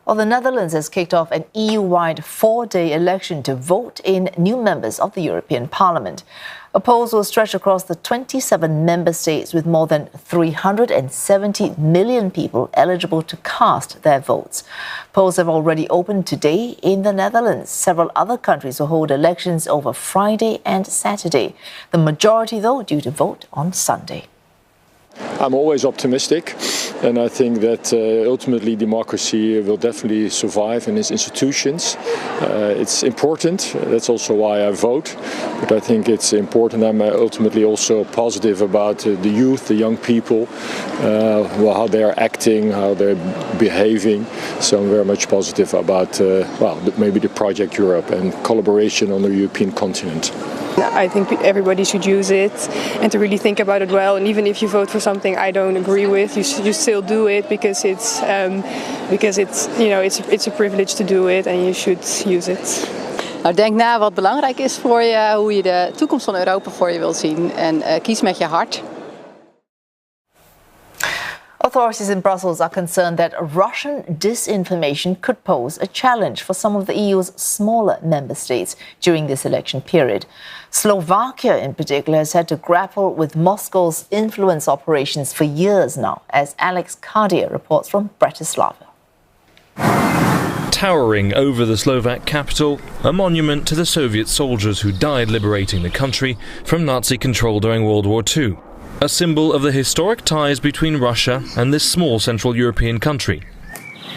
Well, the Netherlands has kicked off an EU-wide 4-day election to vote in new members of the European Parliament. A polls will stretch across the 27 member states with more than 370 million people eligible to cast their votes. Polls have already opened today in the Netherlands. Several other countries will hold elections over Friday and Saturday. The majority, though, due to vote on Sunday. I'm always optimistic, and I think that ultimately democracy will definitely survive in its institutions. It's important, that's also why I vote, but I think it's important. I'm ultimately also positive about the youth, the young people, how they're acting, how they're behaving. So I'm very much positive about maybe the Project Europe and collaboration on the European continent. I think everybody should use it and to really think about it well. And even if you vote for something I don't agree with, you still do it because it's a privilege to do it and you should use it. Nou, denk na wat belangrijk is voor je, hoe je de toekomst van Europa voor je wilt zien en kies met je hart. Authorities in Brussels are concerned that Russian disinformation could pose a challenge for some of the EU's smaller member states during this election period. Slovakia, in particular, has had to grapple with Moscow's influence operations for years now, as Alex Cardia reports from Bratislava. Towering over the Slovak capital, a monument to the Soviet soldiers who died liberating the country from Nazi control during World War II. A symbol of the historic ties between Russia and this small Central European country.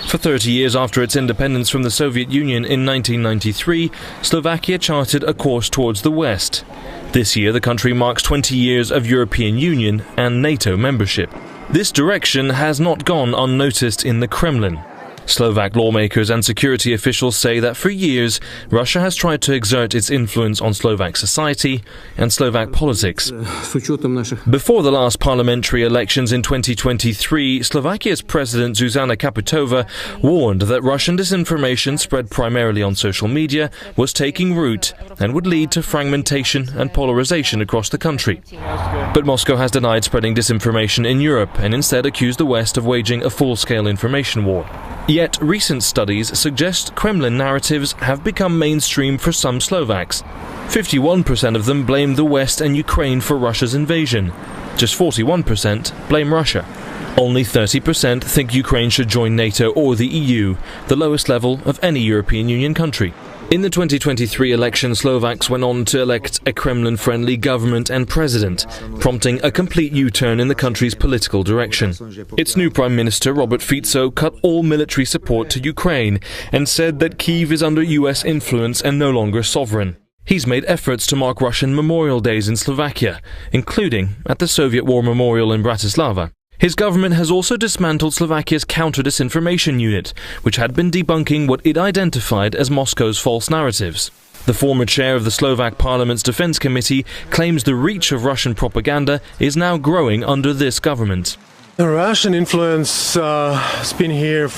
For 30 years after its independence from the Soviet Union in 1993, Slovakia charted a course towards the west. This year, the country marks 20 years of European Union and NATO membership. This direction has not gone unnoticed in the Kremlin. Slovak lawmakers and security officials say that for years, Russia has tried to exert its influence on Slovak society and Slovak politics. Before the last parliamentary elections in 2023, Slovakia's President Zuzana Kaputova warned that Russian disinformation spread primarily on social media was taking root and would lead to fragmentation and polarization across the country. But Moscow has denied spreading disinformation in Europe and instead accused the West of waging a full-scale information war. Yet recent studies suggest Kremlin narratives have become mainstream for some Slovaks. 51% of them blame the West and Ukraine for Russia's invasion. Just 41% blame Russia. Only 30% think Ukraine should join NATO or the EU, the lowest level of any European Union country. In the 2023 election, Slovaks went on to elect a Kremlin-friendly government and president, prompting a complete U-turn in the country's political direction. Its new Prime Minister, Robert Fico, cut all military support to Ukraine and said that Kyiv is under US influence and no longer sovereign. He's made efforts to mark Russian Memorial Days in Slovakia, including at the Soviet War Memorial in Bratislava. His government has also dismantled Slovakia's counter-disinformation unit, which had been debunking what it identified as Moscow's false narratives. The former chair of the Slovak Parliament's Defense Committee claims the reach of Russian propaganda is now growing under this government. The Russian influence has been here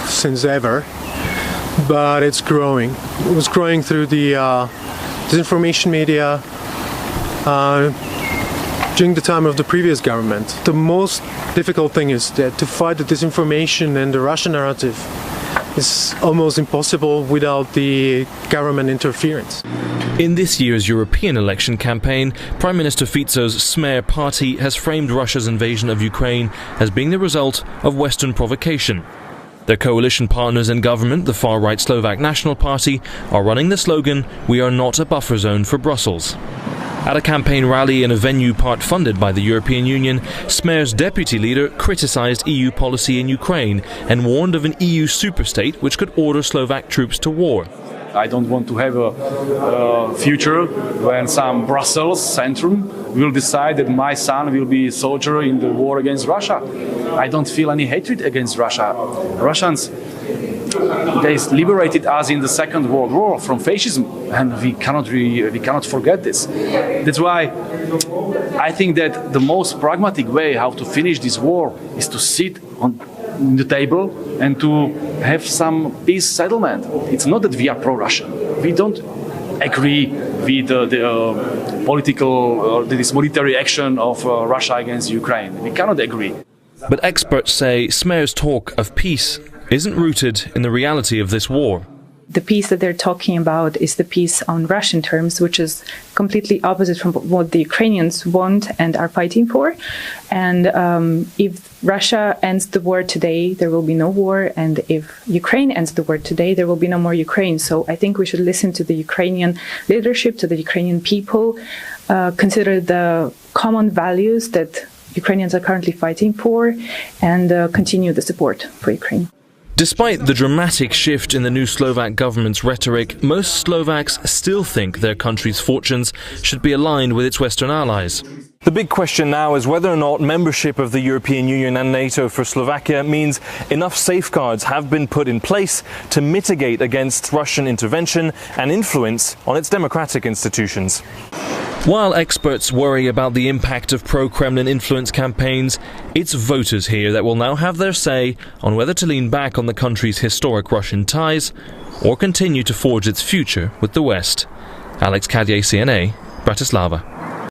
since ever, but it's growing. It was growing through the disinformation media during the time of the previous government. The most difficult thing is that to fight the disinformation and the Russian narrative is almost impossible without the government interference. In this year's European election campaign, Prime Minister Fico's Smer party has framed Russia's invasion of Ukraine as being the result of Western provocation. Their coalition partners in government, the far-right Slovak National Party, are running the slogan, "We are not a buffer zone for Brussels." At a campaign rally in a venue part-funded by the European Union, Smer's deputy leader criticised EU policy in Ukraine and warned of an EU superstate which could order Slovak troops to war. I don't want to have a future when some Brussels centrum will decide that my son will be a soldier in the war against Russia. I don't feel any hatred against Russia. Russians, they liberated us in the Second World War from fascism, and we cannot forget this. That's why I think that the most pragmatic way how to finish this war is to sit on the table and to have some peace settlement. It's not that we are pro-Russian. We don't agree with the political or this military action of Russia against Ukraine. We cannot agree. But experts say Smer's talk of peace isn't rooted in the reality of this war. The peace that they're talking about is the peace on Russian terms, which is completely opposite from what the Ukrainians want and are fighting for. And if Russia ends the war today, there will be no war. And if Ukraine ends the war today, there will be no more Ukraine. So I think we should listen to the Ukrainian leadership, to the Ukrainian people, consider the common values that Ukrainians are currently fighting for, and continue the support for Ukraine. Despite the dramatic shift in the new Slovak government's rhetoric, most Slovaks still think their country's fortunes should be aligned with its Western allies. The big question now is whether or not membership of the European Union and NATO for Slovakia means enough safeguards have been put in place to mitigate against Russian intervention and influence on its democratic institutions. While experts worry about the impact of pro-Kremlin influence campaigns, it's voters here that will now have their say on whether to lean back on the country's historic Russian ties or continue to forge its future with the West. Alex Kadier, CNA, Bratislava.